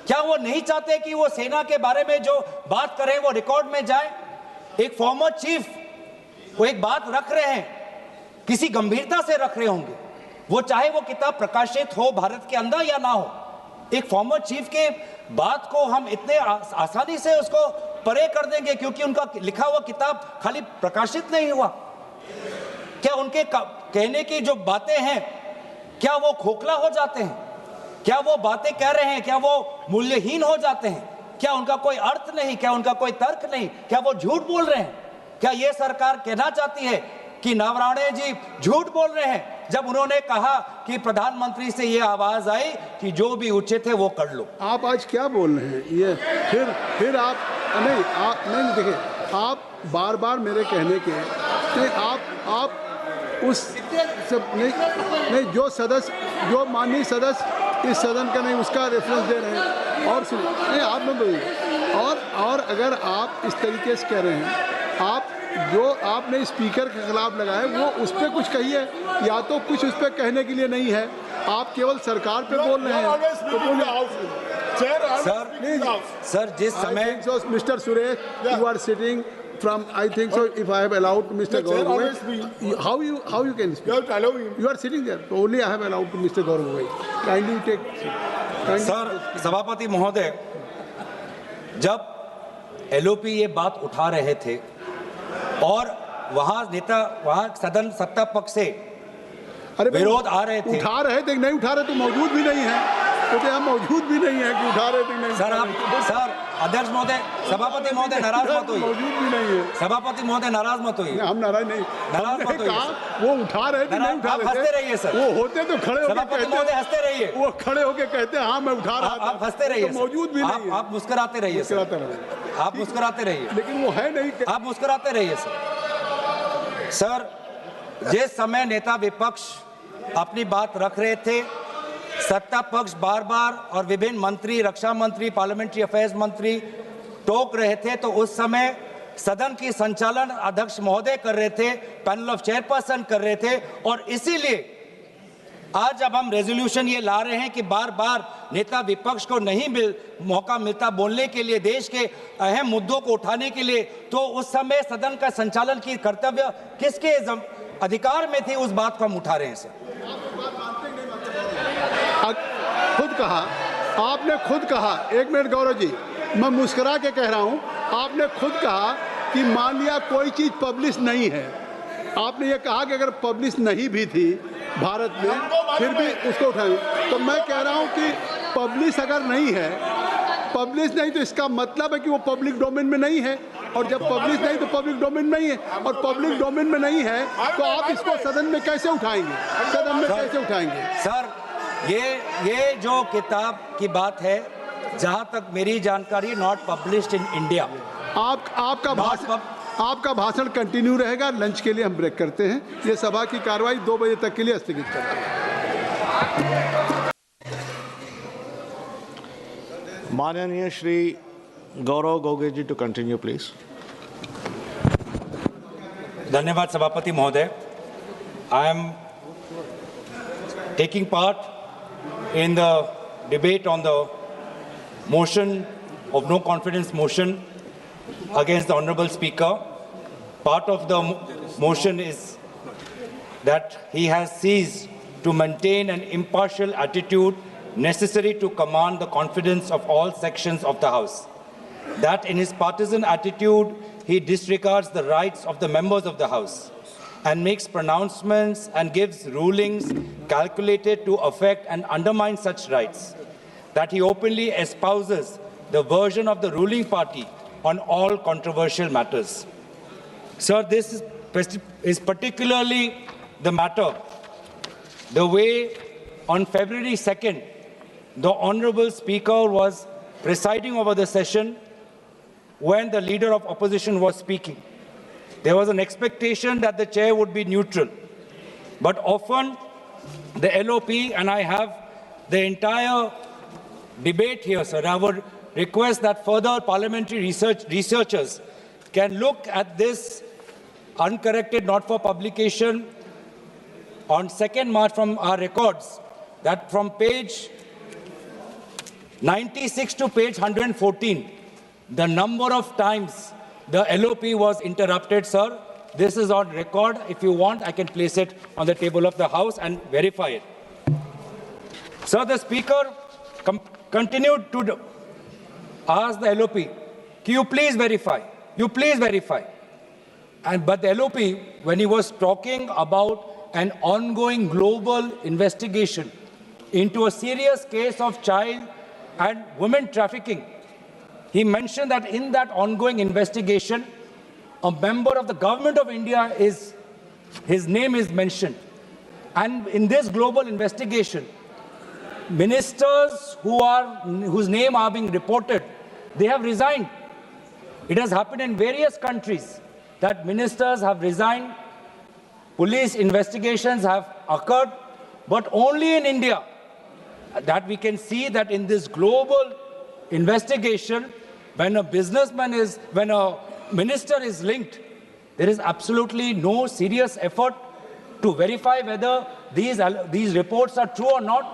क्या वो नहीं चाहते कि वो सेना के बारे में जो बात करें वो रिकॉर्ड में जाए? एक फॉर्मर चीफ वो एक बात रख रहे हैं, किसी गंभीरता से रख रहे होंगे, वो चाहे वो किताब प्रकाशित हो भारत के अंदर या ना हो, एक फॉर्मर चीफ के बात को हम इतने आसानी से उसको परे कर देंगे क्योंकि उनका लिखा हुआ किताब खाली प्रकाशित नहीं हुआ? क्या उनके कहने की जो बातें हैं क्या वो खोखला हो जाते हैं? क्या वो बातें कह रहे हैं क्या वो मूल्यहीन हो जाते हैं? क्या उनका कोई अर्थ नहीं? क्या उनका कोई तर्क नहीं? क्या वो झूठ बोल रहे हैं? क्या ये सरकार कहना चाहती है कि नवराणे जी झूठ बोल रहे हैं जब उन्होंने कहा कि प्रधानमंत्री से ये आवाज आई कि जो भी उचित है वो कर लो? आप आज क्या बोल रहे हैं? ये फिर आप नहीं देखिए, आप बार बार मेरे कहने के नहीं, आप उस सब नहीं जो सदस्य जो माननीय सदस्य इस सदन का नहीं उसका रेफरेंस दे रहे हैं और सुन नहीं आप में बोलिए और अगर आप इस तरीके से कह रहे हैं, आप जो आपने स्पीकर के खिलाफ लगाए वो उस पर कुछ कहिए, या तो कुछ उस पर कहने के लिए नहीं है, आप केवल सरकार पे बोल रहे हैं तो बोलिए। सर जिस समय mister Suresh you are sitting from I think so if I have allowed to Mr. Gaurav, how you can speak? You are sitting there. So only I have allowed to Mr. Gaurav. Kindly take. Sir सभापति महोदय, जब LOP ये बात उठा रहे थे और वहाँ सदन सत्ता पक्ष से विरोध आ रहे थे, उठा रहे थे नहीं उठा रहे तो मौजूद भी नहीं है, तो हम मौजूद भी नहीं है कि उठा रहे थे नहीं। सर अध्यक्ष महोदय, सभापति महोदय नाराज मत होइए, मौजूद भी नहीं है। सभापति महोदय नाराज मत होइए। हम नाराज नहीं, नाराज मत होइए। वो उठा रहे थे नहीं उठा रहे थे। हंसते रहिए सर। वो होते तो खड़े होकर सभापति महोदय हंसते रहिए। वो खड़े होकर कहते हाँ मैं उठा रहा था। आप हंसते रहिए। मौजूद भी नहीं है। आप मुस्कुराते रहिए सर। आप मुस्कुराते रहिए। लेकिन वो है नहीं। आप मुस्कुराते रहिए सर। सर जिस समय नेता विपक्ष अपनी बात रख रहे थे, सत्ता पक्ष बार बार और विभिन्न मंत्री, रक्षा मंत्री, पार्लियामेंट्री अफेयर्स मंत्री टोक रहे थे, तो उस समय सदन की संचालन अध्यक्ष महोदय कर रहे थे, पैनल ऑफ चेयरपर्सन कर रहे थे। और इसीलिए आज जब हम रेजोल्यूशन ये ला रहे हैं कि बार बार नेता विपक्ष को नहीं मौका मिलता बोलने के लिए, देश के अहम मुद्दों को उठाने के लिए, तो उस समय सदन का संचालन की कर्तव्य किसके अधिकार में थी, उस बात को हम उठा रहे हैं सर। खुद कहा, आपने खुद कहा, एक मिनट गौरव जी, मैं मुस्कुरा के कह रहा हूं, आपने खुद कहा कि मान लिया कोई चीज पब्लिश नहीं है, आपने ये कहा कि अगर पब्लिश नहीं भी थी भारत में फिर भी उसको उठाएं, तो मैं कह रहा हूं कि पब्लिश अगर नहीं है, पब्लिश नहीं तो इसका मतलब है कि वो पब्लिक डोमेन में नहीं है, और जब पब्लिश नहीं तो पब्लिक डोमेन नहीं है, और पब्लिक डोमेन में नहीं है तो आप इसको सदन में कैसे उठाएंगे? सदन में कैसे उठाएंगे? सर ये जो किताब की बात है, जहां तक मेरी जानकारी, नॉट पब्लिश्ड इन इंडिया। आपका भाषण कंटिन्यू रहेगा। लंच के लिए हम ब्रेक करते हैं। ये सभा की कार्रवाई 2 बजे तक के लिए स्थगित करते हैं। माननीय श्री गौरव गोगे जी टू कंटिन्यू प्लीज। धन्यवाद सभापति महोदय। I am taking part in the debate on the motion of no confidence motion against the Honorable Speaker. Part of the motion is that he has ceased to maintain an impartial attitude necessary to command the confidence of all sections of the House. That in his partisan attitude, he disregards the rights of the members of the House and makes pronouncements and gives rulings calculated to affect and undermine such rights, that he openly espouses the version of the ruling party on all controversial matters. Sir, this is particularly the matter, the way on February 2nd, the Honorable Speaker was presiding over the session when the Leader of Opposition was speaking. There was an expectation that the chair would be neutral. but often the LOP, and I have the entire debate here, sir. I would request that further parliamentary researchers can look at this uncorrected, not for publication, on 2nd March from our records, that from page 96 to page 114, the number of times the LOP was interrupted, sir. This is on record. If you want, I can place it on the table of the House and verify it. Sir, the Speaker continued to ask the LOP, can you please verify? You please verify. But the LOP, when he was talking about an ongoing global investigation into a serious case of child and women trafficking, he mentioned that in that ongoing investigation, a member of the government of India his name is mentioned. And in this global investigation, ministers whose name are being reported, they have resigned. It has happened in various countries that ministers have resigned, police investigations have occurred, but only in India that we can see that in this global investigation, when a minister is linked, there is absolutely no serious effort to verify whether these reports are true or not.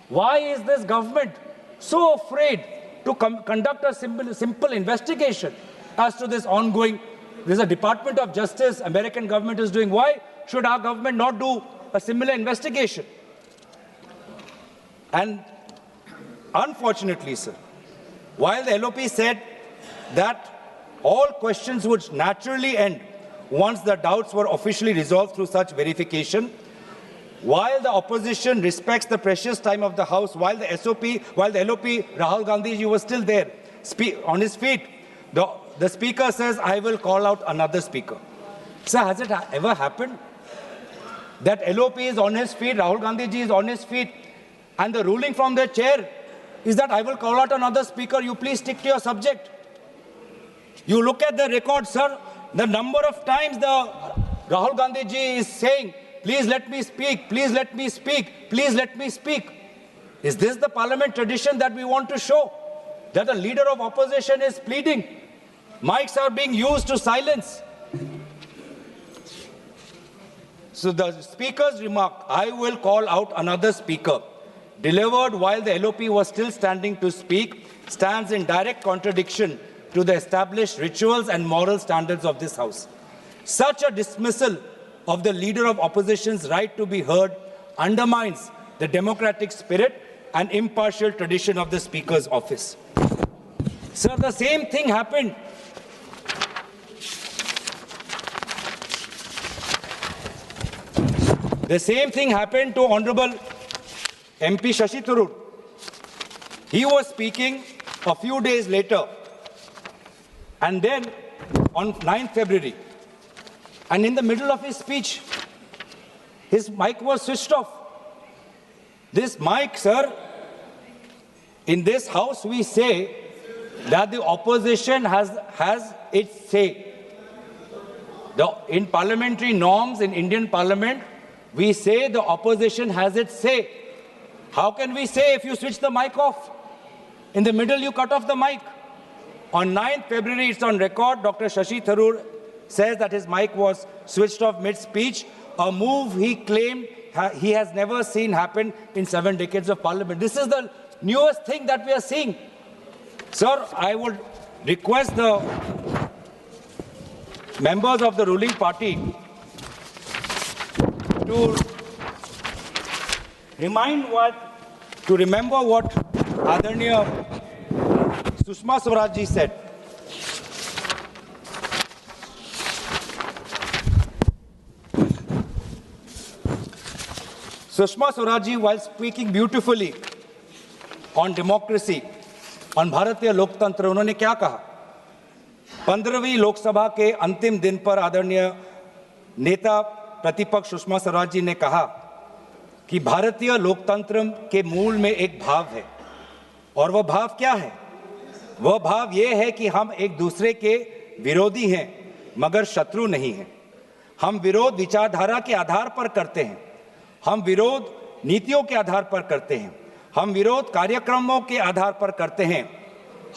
Why is this government so afraid to conduct a simple investigation as to this ongoing? There's a Department of Justice American government is doing. Why should our government not do a similar investigation? And unfortunately, sir, while the LOP said that all questions would naturally end once the doubts were officially resolved through such verification, while the opposition respects the precious time of the House, while the LOP, Rahul Gandhi was still there, on his feet, the Speaker says, I will call out another Speaker. Sir, has it ever happened that LOP is on his feet, Rahul Gandhi is on his feet, and the ruling from the chair is that I will call out another Speaker, you please stick to your subject? You look at the record, sir, the number of times the Rahul Gandhi ji is saying, please let me speak, please let me speak, please let me speak. Is this the parliament tradition that we want to show? That the leader of opposition is pleading? Mics are being used to silence. So the Speaker's remark, I will call out another Speaker, delivered while the LOP was still standing to speak, stands in direct contradiction to the established rituals and moral standards of this House. Such a dismissal of the leader of opposition's right to be heard undermines the democratic spirit and impartial tradition of the Speaker's office. Sir, the same thing happened. The same thing happened to Honorable MP Shashi Tharoor. He was speaking a few days later, and then on 9th February, and in the middle of his speech, his mic was switched off. This mic, sir, in this House we say that the opposition has its say. In parliamentary norms in Indian Parliament, we say the opposition has its say. How can we say if you switch the mic off? In the middle, you cut off the mic. On 9th February, it's on record, Dr. Shashi Tharoor says that his mic was switched off mid-speech, a move he claimed he has never seen happen in 7 decades of Parliament. This is the newest thing that we are seeing. Sir, I would request the members of the ruling party to remember what Adarniya Sushma Swaraj ji said. Sushma Swaraj ji, while speaking beautifully on democracy, on भारतीय लोकतंत्र, उन्होंने क्या कहा? 15वीं लोकसभा के अंतिम दिन पर आदरणीय नेता प्रतिपक्ष सुषमा स्वराज जी ने कहा कि भारतीय लोकतंत्र के मूल में एक भाव है, और वह भाव क्या है? वह भाव यह है कि हम एक दूसरे के विरोधी हैं मगर शत्रु नहीं हैं। हम विरोध विचारधारा के आधार पर करते हैं, हम विरोध नीतियों के आधार पर करते हैं, हम विरोध कार्यक्रमों के आधार पर करते हैं।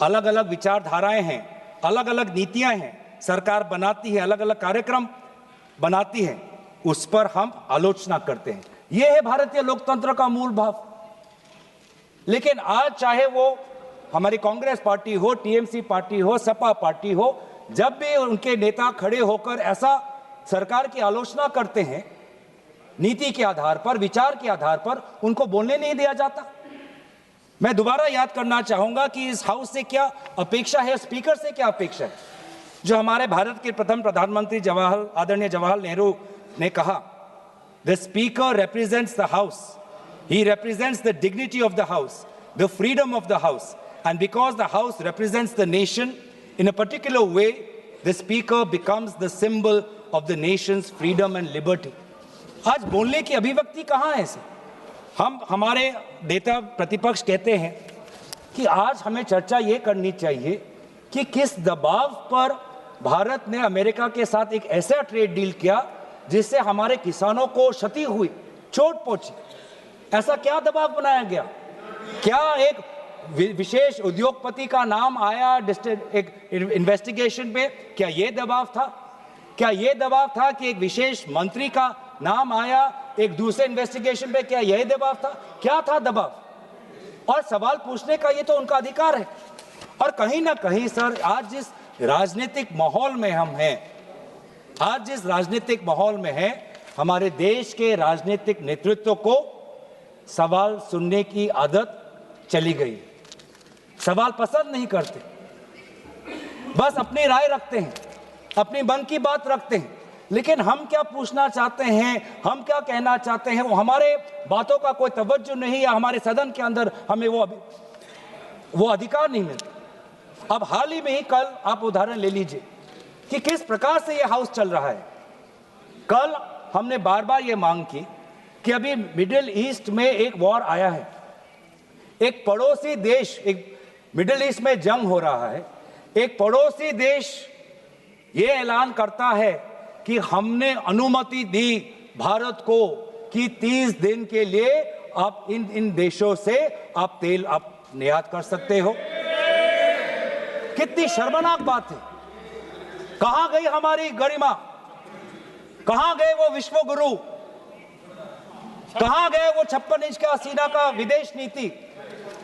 अलग अलग विचारधाराएं हैं, अलग अलग नीतियां हैं, सरकार बनाती है, अलग अलग कार्यक्रम बनाती है, उस पर हम आलोचना करते हैं। यह है भारतीय लोकतंत्र का मूल भाव। लेकिन आज चाहे वो हमारी कांग्रेस पार्टी हो, टीएमसी पार्टी हो, सपा पार्टी हो, जब भी उनके नेता खड़े होकर ऐसा सरकार की आलोचना करते हैं, नीति के आधार पर, विचार के आधार पर, उनको बोलने नहीं दिया जाता। मैं दोबारा याद करना चाहूंगा कि इस हाउस से क्या अपेक्षा है, स्पीकर से क्या अपेक्षा है। जो हमारे भारत के प्रथम प्रधानमंत्री आदरणीय जवाहरलाल नेहरू ने कहा, the speaker represents the house, he represents the dignity of the house, the freedom of the house, and because the house represents the nation in a particular way, the speaker becomes the symbol of the Nations freedom and liberty. आज बोलने की अभिव्यक्ति कहाँ है ऐसे? हमारे नेता प्रतिपक्ष कहते हैं कि आज हमें चर्चा ये करनी चाहिए कि किस दबाव पर भारत ने अमेरिका के साथ एक ऐसा ट्रेड डील किया जिससे हमारे किसानों को क्षति हुई, चोट पहुंची। ऐसा क्या दबाव बनाया गया? क्या एक विशेष उद्योगपति का नाम आया एक इन्वेस्टिगेशन पे? क्या ये दबाव था? क्या ये दबाव था कि एक विशेष मंत्री का नाम आया एक दूसरे इन्वेस्टिगेशन पे? क्या यही दबाव था? क्या था दबाव? और सवाल पूछने का ये तो उनका अधिकार है। और कहीं ना कहीं सर, आज जिस राजनीतिक माहौल में हम हैं, आज जिस राजनीतिक माहौल में हैं, हमारे देश के राजनीतिक नेतृत्व को सवाल सुनने की आदत चली गई। सवाल पसंद नहीं करते, बस अपनी राय रखते हैं, अपनी मन की बात रखते हैं। लेकिन हम क्या पूछना चाहते हैं, हम क्या कहना चाहते हैं, वो हमारे बातों का कोई तवज्जो नहीं, या हमारे सदन के अंदर हमें वो अधिकार नहीं मिलता। अब हाल ही में ही कल आप उदाहरण ले लीजिए कि किस प्रकार से ये हाउस चल रहा है। कल हमने बार बार ये मांग की कि अभी मिडिल ईस्ट में एक वॉर आया है, एक पड़ोसी देश, एक मिडिल ईस्ट में जंग हो रहा है, एक पड़ोसी देश ये ऐलान करता है कि हमने अनुमति दी भारत को कि 30 दिन के लिए आप इन देशों से आप तेल आप निर्यात कर सकते हो। कितनी शर्मनाक बात है। कहां गई हमारी गरिमा? कहां गए वो विश्व गुरु? कहां गए वो 56 इंच का सीना का विदेश नीति?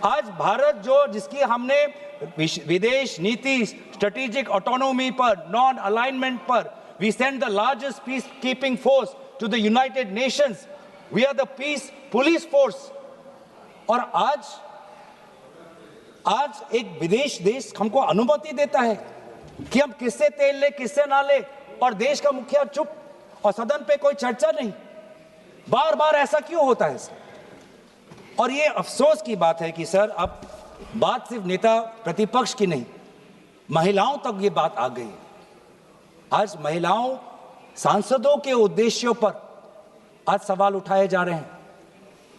आज भारत जिसकी हमने विदेश नीति, स्ट्रेटेजिक ऑटोनॉमी पर, नॉन अलाइनमेंट पर, we send the largest peacekeeping force to the United Nations. We are the peace police force. और आज एक विदेश देश हमको अनुमति देता है कि हम किससे तेल ले, किससे ना ले, और देश का मुखिया चुप, और सदन पे कोई चर्चा नहीं। बार बार ऐसा क्यों होता है सर? और ये अफसोस की बात है कि सर, अब बात सिर्फ नेता प्रतिपक्ष की नहीं, महिलाओं तक ये बात आ गई। आज महिलाओं, सांसदों के उद्देश्यों पर आज सवाल उठाए जा रहे हैं।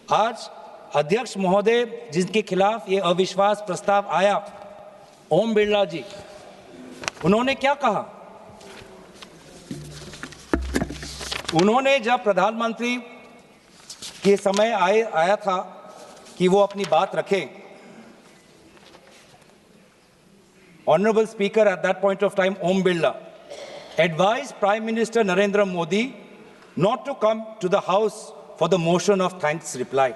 आज अध्यक्ष महोदय जिनके खिलाफ ये अविश्वास प्रस्ताव आया, ओम बिरला जी, उन्होंने क्या कहा? उन्होंने जब प्रधानमंत्री के समय आया था कि वो अपनी बात रखें, Honorable Speaker at that point of time, Om Birla, advised Prime Minister Narendra Modi not to come to the House for the motion of thanks reply,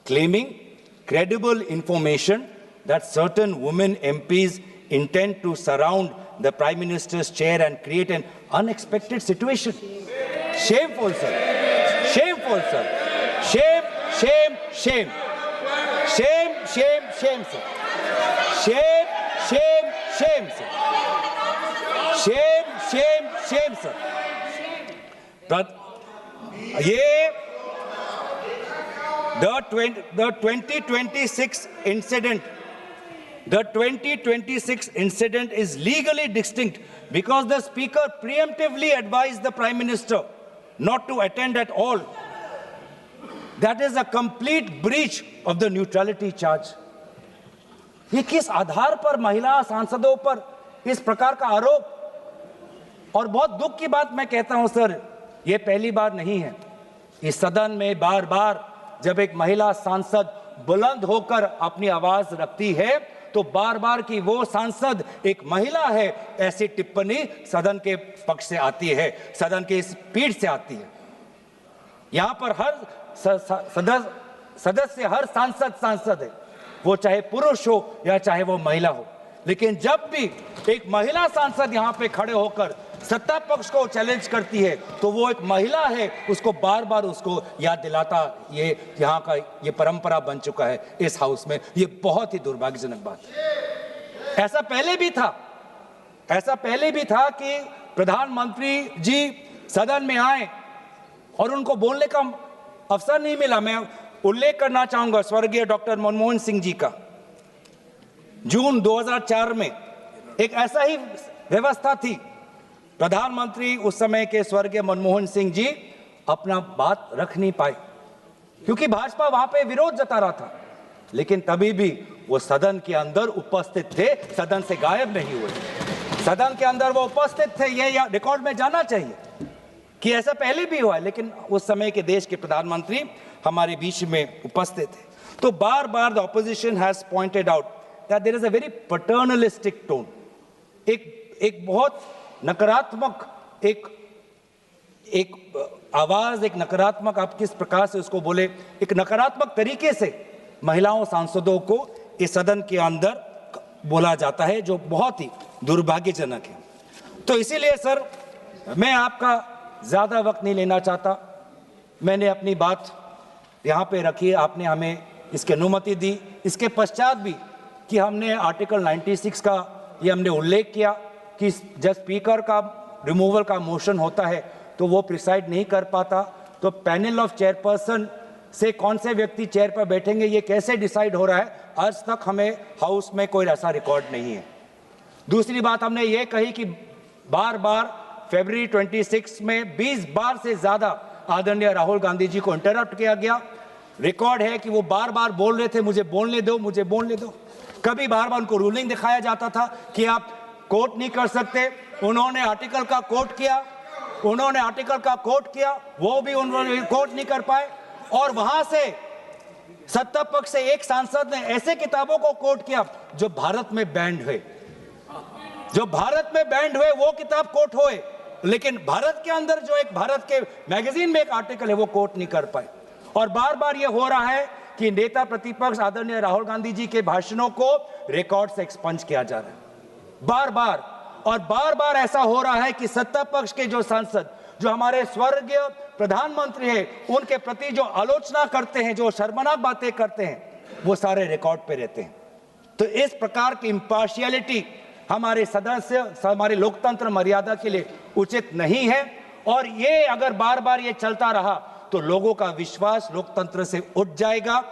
claiming credible information that certain women MPs intend to surround the Prime Minister's chair and create an unexpected situation. Shameful, sir. Shameful, sir. Shame, shame, shame. Shame, shame, shame, sir. Shame, shame, shame, sir. Shame, shame, shame, sir. The 2026 incident, the 2026 incident is legally distinct because the Speaker preemptively advised the Prime Minister not to attend at all. That is a complete breach of the neutrality charge. ये किस आधार पर महिला सांसदों पर इस प्रकार का आरोप? और बहुत दुख की बात मैं कहता हूं सर, ये पहली बार नहीं है। इस सदन में बार बार जब एक महिला सांसद बुलंद होकर अपनी आवाज रखती है तो बार बार की वो सांसद एक महिला है, ऐसी टिप्पणी सदन के पक्ष से आती है, सदन के इस पीठ से आती है। यहां पर हर सदस्य हर सांसद है, वो चाहे पुरुष हो या चाहे वो महिला हो। लेकिन जब भी एक महिला सांसद यहां पे खड़े होकर सत्ता पक्ष को चैलेंज करती है तो वो एक महिला है, उसको बार बार उसको याद दिलाता, ये यहाँ का ये परंपरा बन चुका है इस हाउस में। ये बहुत ही दुर्भाग्यजनक बात है। ऐसा पहले भी था कि प्रधानमंत्री जी सदन में आए और उनको बोलने का अवसर नहीं मिला। मैं उल्लेख करना चाहूंगा स्वर्गीय डॉक्टर मनमोहन सिंह जी का। जून 2004 में एक ऐसा ही व्यवस्था थी, प्रधानमंत्री उस समय के स्वर्गीय मनमोहन सिंह जी अपना बात रख नहीं पाए क्योंकि भाजपा वहां पे विरोध जता रहा था, लेकिन तभी भी वो सदन के अंदर उपस्थित थे, सदन से गायब नहीं हुए, सदन के अंदर वो उपस्थित थे। ये रिकॉर्ड में जाना चाहिए कि ऐसा पहले भी हुआ, लेकिन उस समय के देश के प्रधानमंत्री हमारे बीच में उपस्थित थे। तो बार बार the opposition has pointed out that there is a very paternalistic tone, एक बहुत नकारात्मक एक आवाज, एक नकारात्मक, आप किस प्रकार से उसको बोले, एक नकारात्मक तरीके से महिलाओं सांसदों को इस सदन के अंदर बोला जाता है, जो बहुत ही दुर्भाग्यजनक है। तो इसीलिए सर मैं आपका ज्यादा वक्त नहीं लेना चाहता, मैंने अपनी बात यहाँ पे रखी, आपने हमें इसकी अनुमति दी। इसके पश्चात भी कि हमने आर्टिकल 96 का ये हमने उल्लेख किया कि जब स्पीकर का रिमूवल का मोशन होता है तो वो प्रिसाइड नहीं कर पाता, तो पैनल ऑफ चेयरपर्सन से कौन से व्यक्ति चेयर पर बैठेंगे ये कैसे डिसाइड हो रहा है, आज तक हमें हाउस में कोई ऐसा रिकॉर्ड नहीं है। दूसरी बात हमने ये कही कि बार बार फरवरी 26 में 20 बार से ज्यादा आदरणीय राहुल गांधी जी को इंटरप्ट किया गया। रिकॉर्ड है कि वो बार बार बोल रहे थे मुझे बोलने दो। कभी बार बार उनको रूलिंग दिखाया जाता था कि आप कोट नहीं कर सकते, उन्होंने आर्टिकल का कोट किया, वो भी उन्होंने कोट नहीं कर पाए। और वहां से सत्ता पक्ष से एक सांसद ने ऐसे किताबों को कोट किया जो भारत में बैंड हुए, वो किताब कोट हुए, लेकिन भारत के अंदर जो एक भारत के मैगजीन में एक आर्टिकल है वो कोट नहीं कर पाए। और बार बार ये हो रहा है कि नेता प्रतिपक्ष आदरणीय राहुल गांधी जी के भाषणों को रिकॉर्ड से एक्सपंज किया जा रहा है बार बार ऐसा हो रहा है कि सत्ता पक्ष के जो सांसद, जो हमारे स्वर्गीय प्रधानमंत्री हैं, उनके प्रति जो आलोचना करते हैं, जो शर्मनाक बातें करते हैं, वो सारे रिकॉर्ड पे रहते हैं। तो इस प्रकार की इम्पार्शियलिटी हमारे सदस्य, हमारे लोकतंत्र मर्यादा के लिए उचित नहीं है। और ये अगर बार बार ये चलता रहा तो लोगों का विश्वास लोकतंत्र से उठ जाएगा।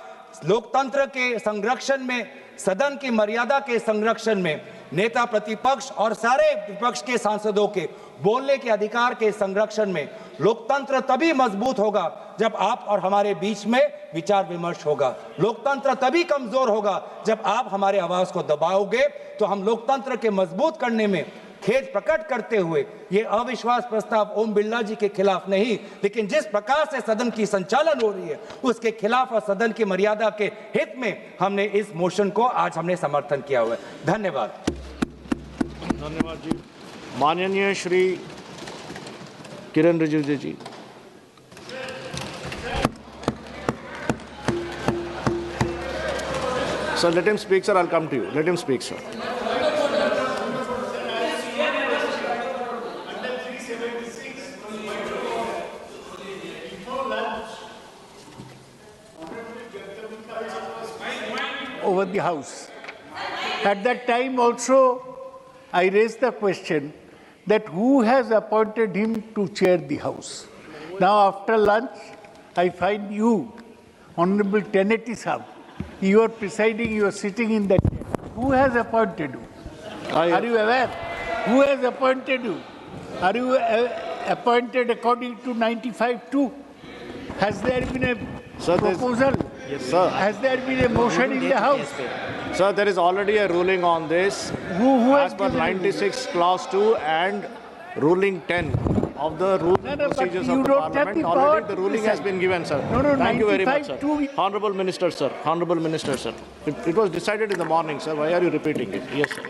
लोकतंत्र के संरक्षण में, सदन की मर्यादा के संरक्षण में, नेता प्रतिपक्ष और सारे विपक्ष के सांसदों के बोलने के अधिकार के संरक्षण में लोकतंत्र तभी मजबूत होगा जब आप और हमारे बीच में विचार विमर्श होगा। लोकतंत्र तभी कमजोर होगा जब आप हमारे आवाज को दबाओगे। तो हम लोकतंत्र के मजबूत करने में खेद प्रकट करते हुए ये अविश्वास प्रस्ताव ओम बिरला जी के खिलाफ नहीं, लेकिन जिस प्रकार से सदन की संचालन हो रही है उसके खिलाफ और सदन की मर्यादा के हित में हमने इस मोशन को आज हमने समर्थन किया हुआ है। धन्यवाद जी। माननीय श्री किरण रिजिजू जी। Sir, let him speak, sir. I'll come to you. Let him speak, sir. Over the House. At that time also, I raised the question that who has appointed him to chair the House. Now after lunch, I find you, Honorable Teneti Sahab, you are presiding, you are sitting in that chair. Who has appointed you? Are you aware? Who has appointed you? Are you appointed according to 95(2)? Has there been a proposal? Yes, sir. Has there been a motion in the House? Sir, there is already a ruling on this. Who as per 96 clause 2 and ruling 10 of the rules No, and no, but procedures you of the don't have Parliament. the power Already to the ruling has decide. been given, sir. No, no, Thank you very much, 95 sir. to- Honorable Minister, sir. Honorable Minister, sir. It was decided in the morning, sir. Why are you repeating it? Yes, sir.